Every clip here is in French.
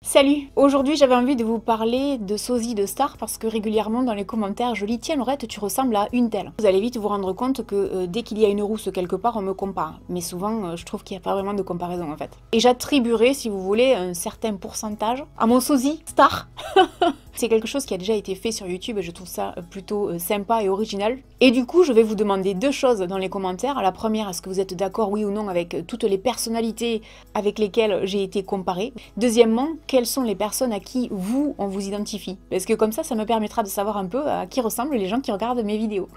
Salut! Aujourd'hui j'avais envie de vous parler de sosie de star parce que régulièrement dans les commentaires je lis tiens Laurette tu ressembles à une telle. Vous allez vite vous rendre compte que dès qu'il y a une rousse quelque part on me compare. Mais souvent je trouve qu'il n'y a pas vraiment de comparaison en fait. Et j'attribuerai si vous voulez un certain pourcentage à mon sosie star. C'est quelque chose qui a déjà été fait sur YouTube et je trouve ça plutôt sympa et original. Et du coup, je vais vous demander deux choses dans les commentaires. La première, est-ce que vous êtes d'accord, oui ou non, avec toutes les personnalités avec lesquelles j'ai été comparée? Deuxièmement, quelles sont les personnes à qui vous, on vous identifie? Parce que comme ça me permettra de savoir un peu à qui ressemblent les gens qui regardent mes vidéos.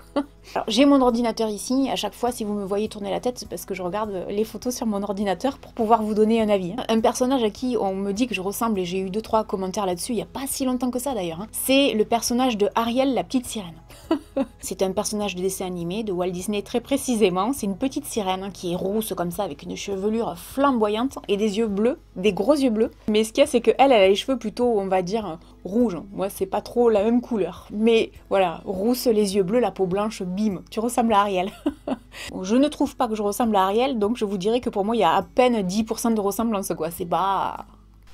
Alors, j'ai mon ordinateur ici. À chaque fois, si vous me voyez tourner la tête, c'est parce que je regarde les photos sur mon ordinateur pour pouvoir vous donner un avis. Un personnage à qui on me dit que je ressemble, et j'ai eu 2-3 commentaires là-dessus, il n'y a pas si longtemps que ça d'ailleurs, c'est le personnage de Ariel, la petite sirène. C'est un personnage de dessin animé de Walt Disney très précisément. C'est une petite sirène qui est rousse comme ça, avec une chevelure flamboyante et des yeux bleus, des gros yeux bleus. Mais ce qu'il y a, c'est qu'elle, elle a les cheveux plutôt, on va dire, rouges. Moi, c'est pas trop la même couleur. Mais voilà, rousse, les yeux bleus, la peau blanche, bim, tu ressembles à Ariel. Je ne trouve pas que je ressemble à Ariel, donc je vous dirais que pour moi, il y a à peine 10% de ressemblance, quoi. C'est pas...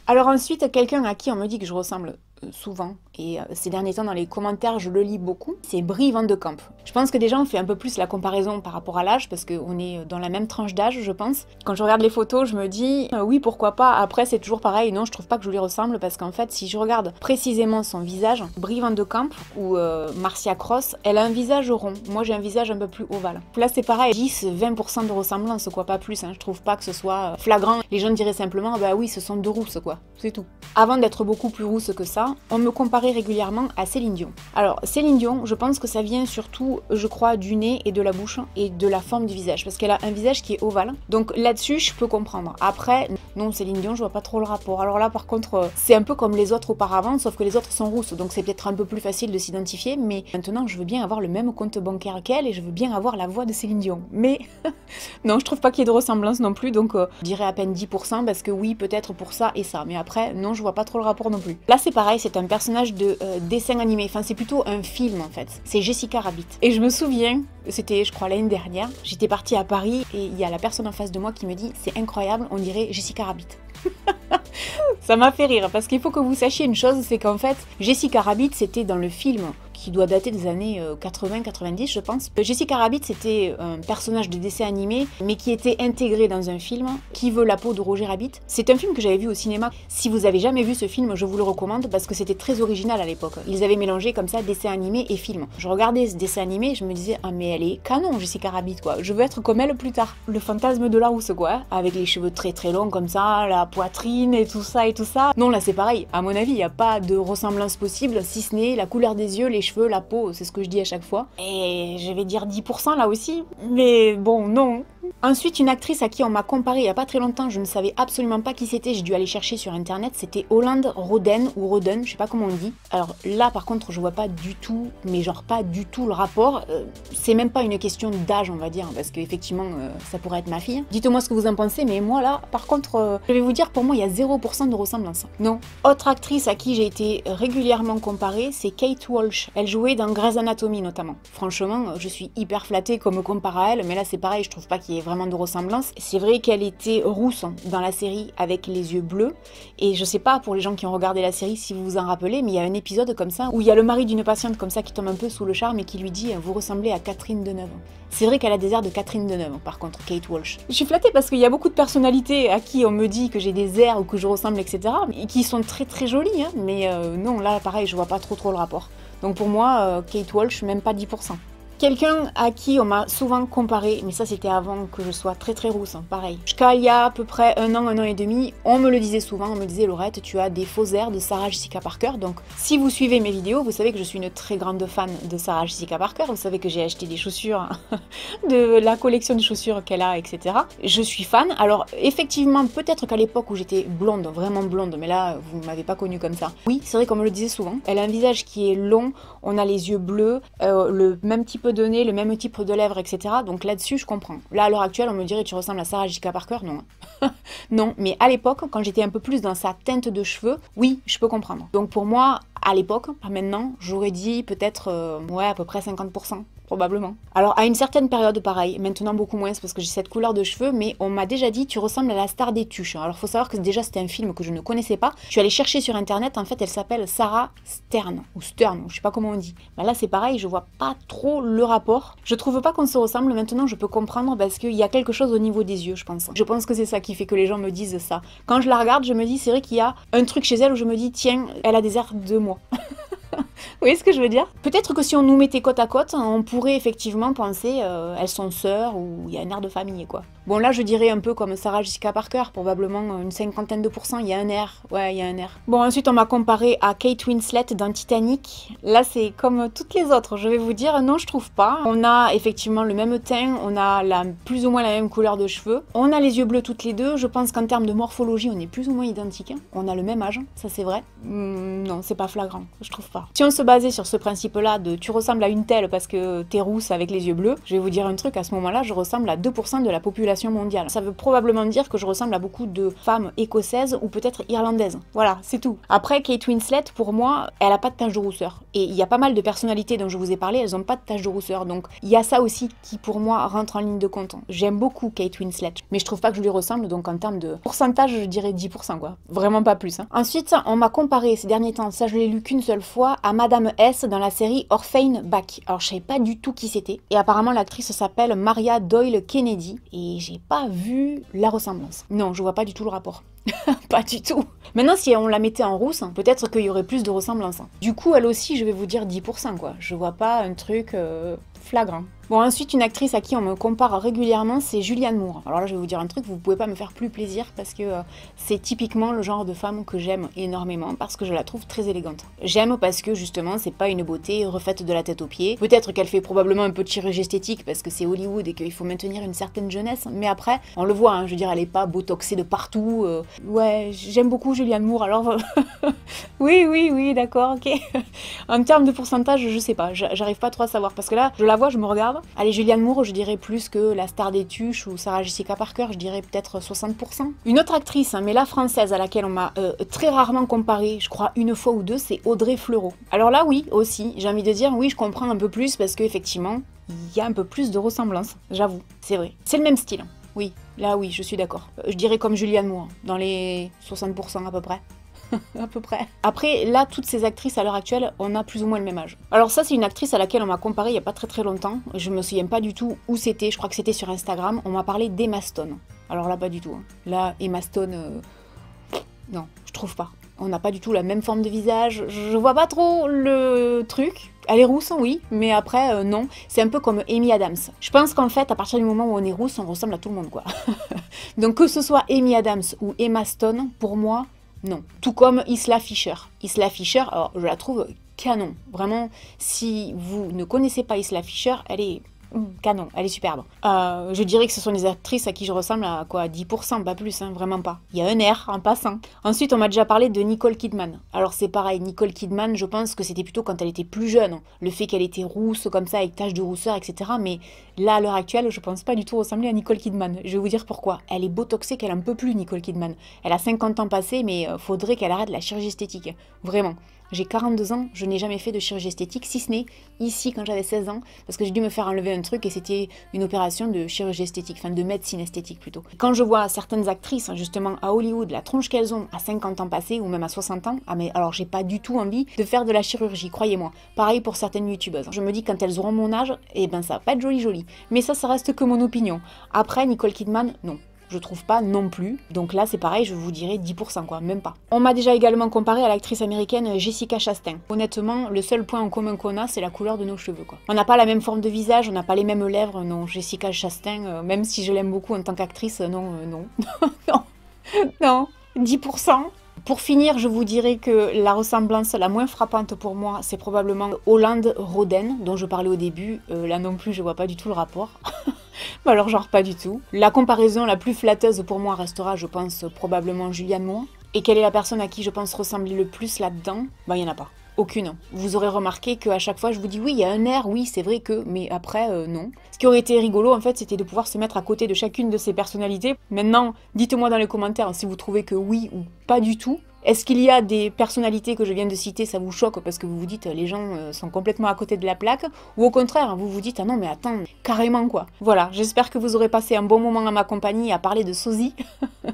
Alors ensuite, quelqu'un à qui on me dit que je ressemble souvent, et ces derniers temps dans les commentaires je le lis beaucoup, c'est Brie Van de Camp. Je pense que déjà on fait un peu plus la comparaison par rapport à l'âge, parce qu'on est dans la même tranche d'âge je pense. Quand je regarde les photos je me dis oui pourquoi pas, après c'est toujours pareil, non je trouve pas que je lui ressemble, parce qu'en fait si je regarde précisément son visage, Brie Van de Camp ou Marcia Cross, elle a un visage rond, moi j'ai un visage un peu plus ovale. Là c'est pareil, 10-20% de ressemblance quoi, pas plus, hein. Je trouve pas que ce soit flagrant, les gens diraient simplement bah oui ce sont deux rousses quoi, c'est tout. Avant d'être beaucoup plus rousse que ça, on me comparait régulièrement à Céline Dion. Alors Céline Dion, je pense que ça vient surtout, je crois, du nez et de la bouche et de la forme du visage, parce qu'elle a un visage qui est ovale. Donc là-dessus, je peux comprendre. Après, non, Céline Dion, je vois pas trop le rapport. Alors là, par contre, c'est un peu comme les autres auparavant, sauf que les autres sont rousses, donc c'est peut-être un peu plus facile de s'identifier, mais maintenant, je veux bien avoir le même compte bancaire qu'elle et je veux bien avoir la voix de Céline Dion. Mais non, je trouve pas qu'il y ait de ressemblance non plus, donc je dirais à peine 10%, parce que oui, peut-être pour ça et ça, mais après, non, je vois pas trop le rapport non plus. Là, c'est pareil, c'est un personnage de dessin animé, enfin c'est plutôt un film en fait, c'est Jessica Rabbit. Et je me souviens, c'était je crois l'année dernière, j'étais partie à Paris et il y a la personne en face de moi qui me dit c'est incroyable, on dirait Jessica Rabbit. Ça m'a fait rire parce qu'il faut que vous sachiez une chose, c'est qu'en fait Jessica Rabbit c'était dans le film qui doit dater des années 80-90 je pense. Jessica Rabbit c'était un personnage de dessin animé mais qui était intégré dans un film Qui veut la peau de Roger Rabbit. C'est un film que j'avais vu au cinéma. Si vous avez jamais vu ce film, je vous le recommande parce que c'était très original à l'époque. Ils avaient mélangé comme ça dessin animé et film. Je regardais ce dessin animé et je me disais ah mais elle est canon Jessica Rabbit quoi, je veux être comme elle plus tard. Le fantasme de la rousse quoi, avec les cheveux très très longs comme ça, la poitrine et tout ça et tout ça. Non là c'est pareil, à mon avis il n'y a pas de ressemblance possible si ce n'est la couleur des yeux, les cheveux, la peau, c'est ce que je dis à chaque fois. Et je vais dire 10% là aussi, mais bon non. Ensuite, une actrice à qui on m'a comparé il n'y a pas très longtemps, je ne savais absolument pas qui c'était, j'ai dû aller chercher sur internet, c'était Holland Roden ou Roden, je sais pas comment on dit. Alors là par contre je vois pas du tout, mais genre pas du tout le rapport, c'est même pas une question d'âge on va dire, parce qu'effectivement ça pourrait être ma fille. Dites-moi ce que vous en pensez, mais moi là par contre je vais vous dire pour moi il y a 0% de ressemblance. Non. Autre actrice à qui j'ai été régulièrement comparée, c'est Kate Walsh, elle jouait dans Grey's Anatomy notamment. Franchement je suis hyper flattée qu'on me compare à elle, mais là c'est pareil, je trouve pas qu'il y ait vraiment de ressemblance. C'est vrai qu'elle était rousse dans la série avec les yeux bleus, et je sais pas pour les gens qui ont regardé la série si vous vous en rappelez, mais il y a un épisode comme ça où il y a le mari d'une patiente comme ça qui tombe un peu sous le charme et qui lui dit vous ressemblez à Catherine Deneuve. C'est vrai qu'elle a des airs de Catherine Deneuve par contre, Kate Walsh. Je suis flattée parce qu'il y a beaucoup de personnalités à qui on me dit que j'ai des airs ou que je ressemble etc, et qui sont très très jolies hein, mais non là pareil je vois pas trop le rapport. Donc pour moi Kate Walsh même pas 10%. Quelqu'un à qui on m'a souvent comparé, mais ça c'était avant que je sois très très rousse, hein, pareil. Jusqu'à il y a à peu près un an et demi, on me le disait souvent, on me disait Laurette, tu as des faux airs de Sarah Jessica Parker. Donc si vous suivez mes vidéos, vous savez que je suis une très grande fan de Sarah Jessica Parker, vous savez que j'ai acheté des chaussures, de la collection de chaussures qu'elle a, etc. Je suis fan, alors effectivement peut-être qu'à l'époque où j'étais blonde, vraiment blonde, mais là vous m'avez pas connue comme ça. Oui, c'est vrai qu'on me le disait souvent, elle a un visage qui est long, on a les yeux bleus, le même type de nez, le même type de lèvres, etc. Donc là-dessus, je comprends. Là, à l'heure actuelle, on me dirait tu ressembles à Sarah Jessica Parker, non. Non, mais à l'époque, quand j'étais un peu plus dans sa teinte de cheveux, oui, je peux comprendre. Donc pour moi, à l'époque, pas maintenant, j'aurais dit peut-être, ouais, à peu près 50%. probablement. Alors à une certaine période pareil, maintenant beaucoup moins parce que j'ai cette couleur de cheveux, mais on m'a déjà dit tu ressembles à la star des tuches. Alors faut savoir que déjà c'était un film que je ne connaissais pas. Je suis allée chercher sur internet, en fait elle s'appelle Sarah Stern, ou Stern, ou je sais pas comment on dit. Ben là c'est pareil, je vois pas trop le rapport. Je trouve pas qu'on se ressemble, maintenant je peux comprendre parce qu'il y a quelque chose au niveau des yeux je pense. Je pense que c'est ça qui fait que les gens me disent ça. Quand je la regarde je me dis c'est vrai qu'il y a un truc chez elle où je me dis tiens, elle a des airs de moi. Vous voyez ce que je veux dire? Peut-être que si on nous mettait côte à côte, on pourrait effectivement penser elles sont sœurs ou il y a un air de famille quoi. Bon là je dirais un peu comme Sarah Jessica Parker, probablement une cinquantaine de pourcents, il y a un air. Ouais, il y a un air. Bon ensuite on m'a comparé à Kate Winslet dans Titanic. Là c'est comme toutes les autres, je vais vous dire, non je trouve pas. On a effectivement le même teint, on a plus ou moins la même couleur de cheveux. On a les yeux bleus toutes les deux, je pense qu'en termes de morphologie on est plus ou moins identiques. On a le même âge, ça c'est vrai. Non, c'est pas flagrant, je trouve pas. Si on se basait sur ce principe-là de tu ressembles à une telle parce que t'es rousse avec les yeux bleus, je vais vous dire un truc, à ce moment-là, je ressemble à 2% de la population mondiale. Ça veut probablement dire que je ressemble à beaucoup de femmes écossaises ou peut-être irlandaises. Voilà, c'est tout. Après, Kate Winslet, pour moi, elle a pas de tache de rousseur. Et il y a pas mal de personnalités dont je vous ai parlé, elles ont pas de tache de rousseur. Donc, il y a ça aussi qui, pour moi, rentre en ligne de compte. J'aime beaucoup Kate Winslet, mais je trouve pas que je lui ressemble, donc en termes de pourcentage, je dirais 10%, quoi. Vraiment pas plus. Hein. Ensuite, on m'a comparé ces derniers temps, ça je l'ai lu qu'une seule fois, à Madame S dans la série Orphan Back. Alors je savais pas du tout qui c'était. Et apparemment l'actrice s'appelle Maria Doyle Kennedy. Et j'ai pas vu la ressemblance. Non, je vois pas du tout le rapport. Pas du tout. Maintenant si on la mettait en rousse, peut-être qu'il y aurait plus de ressemblance. Du coup elle aussi je vais vous dire 10% quoi. Je vois pas un truc flagrant. Bon ensuite une actrice à qui on me compare régulièrement c'est Julianne Moore. Alors là je vais vous dire un truc, vous pouvez pas me faire plus plaisir parce que c'est typiquement le genre de femme que j'aime énormément parce que je la trouve très élégante. J'aime parce que justement c'est pas une beauté refaite de la tête aux pieds. Peut-être qu'elle fait probablement un peu de chirurgie esthétique parce que c'est Hollywood et qu'il faut maintenir une certaine jeunesse, mais après on le voit, hein, je veux dire elle est pas botoxée de partout. Ouais j'aime beaucoup Julianne Moore alors oui d'accord ok. En termes de pourcentage je sais pas, j'arrive pas trop à savoir parce que là je la vois, je me regarde. Allez, Julianne Moore, je dirais plus que la star des tuches ou Sarah Jessica Parker, je dirais peut-être 60%. Une autre actrice, hein, mais la française à laquelle on m'a très rarement comparée, je crois une fois ou deux, c'est Audrey Fleurot. Alors là, oui, aussi, j'ai envie de dire, oui, je comprends un peu plus parce qu'effectivement, il y a un peu plus de ressemblance, j'avoue, c'est vrai. C'est le même style, oui, là oui, je suis d'accord. Je dirais comme Julianne Moore, dans les 60% à peu près. À peu près. Après, là, toutes ces actrices à l'heure actuelle, on a plus ou moins le même âge. Alors ça, c'est une actrice à laquelle on m'a comparé il y a pas très longtemps. Je me souviens pas du tout où c'était, je crois que c'était sur Instagram. On m'a parlé d'Emma Stone. Alors là, pas du tout. Hein. Là, Emma Stone, non, je trouve pas. On n'a pas du tout la même forme de visage. Je vois pas trop le truc. Elle est rousse, oui, mais après, non. C'est un peu comme Amy Adams. Je pense qu'en fait, à partir du moment où on est rousse, on ressemble à tout le monde, quoi. Donc que ce soit Amy Adams ou Emma Stone, pour moi, non. Tout comme Isla Fisher. Isla Fisher, alors je la trouve canon. Vraiment, si vous ne connaissez pas Isla Fisher, elle est canon, elle est superbe. Je dirais que ce sont des actrices à qui je ressemble à quoi, 10%, pas plus, hein, vraiment pas. Il y a un air en passant. Ensuite, on m'a déjà parlé de Nicole Kidman. Alors c'est pareil, Nicole Kidman, je pense que c'était plutôt quand elle était plus jeune. Le fait qu'elle était rousse comme ça, avec taches de rousseur, etc. Mais là, à l'heure actuelle, je pense pas du tout ressembler à Nicole Kidman. Je vais vous dire pourquoi. Elle est botoxée qu'elle en peut plus, Nicole Kidman. Elle a 50 ans passés, mais faudrait qu'elle arrête la chirurgie esthétique. Vraiment. J'ai 42 ans, je n'ai jamais fait de chirurgie esthétique, si ce n'est ici quand j'avais 16 ans, parce que j'ai dû me faire enlever un truc et c'était une opération de chirurgie esthétique, enfin de médecine esthétique plutôt. Quand je vois certaines actrices, justement à Hollywood, la tronche qu'elles ont à 50 ans passés ou même à 60 ans, ah mais alors j'ai pas du tout envie de faire de la chirurgie, croyez-moi. Pareil pour certaines youtubeuses. Je me dis quand elles auront mon âge, eh ben ça va pas être joli. Mais ça reste que mon opinion. Après, Nicole Kidman, non. Je trouve pas non plus. Donc là, c'est pareil, je vous dirais 10%, quoi, même pas. On m'a déjà également comparé à l'actrice américaine Jessica Chastain. Honnêtement, le seul point en commun qu'on a, c'est la couleur de nos cheveux, quoi. On n'a pas la même forme de visage, on n'a pas les mêmes lèvres, non. Jessica Chastain, même si je l'aime beaucoup en tant qu'actrice, non, non. Non, non, 10%. Pour finir, je vous dirais que la ressemblance la moins frappante pour moi, c'est probablement Holland Roden, dont je parlais au début. Là non plus, je vois pas du tout le rapport. Alors genre pas du tout. La comparaison la plus flatteuse pour moi restera, je pense, probablement Julianne Moore. Et quelle est la personne à qui je pense ressembler le plus là-dedans? Bah il n'y en a pas. Aucune. Vous aurez remarqué qu'à chaque fois je vous dis oui, il y a un air, oui, c'est vrai que, mais après, non. Ce qui aurait été rigolo, en fait, c'était de pouvoir se mettre à côté de chacune de ces personnalités. Maintenant, dites-moi dans les commentaires si vous trouvez que oui ou pas du tout. Est-ce qu'il y a des personnalités que je viens de citer, ça vous choque parce que vous vous dites les gens sont complètement à côté de la plaque, ou au contraire, vous vous dites ah non mais attends, carrément quoi. Voilà, j'espère que vous aurez passé un bon moment à ma compagnie à parler de sosie.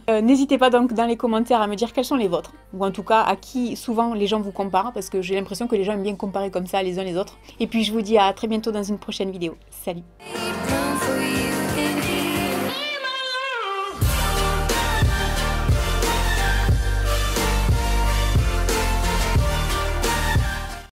N'hésitez pas donc dans les commentaires à me dire quels sont les vôtres, ou en tout cas à qui souvent les gens vous comparent, parce que j'ai l'impression que les gens aiment bien comparer comme ça les uns les autres. Et puis je vous dis à très bientôt dans une prochaine vidéo. Salut!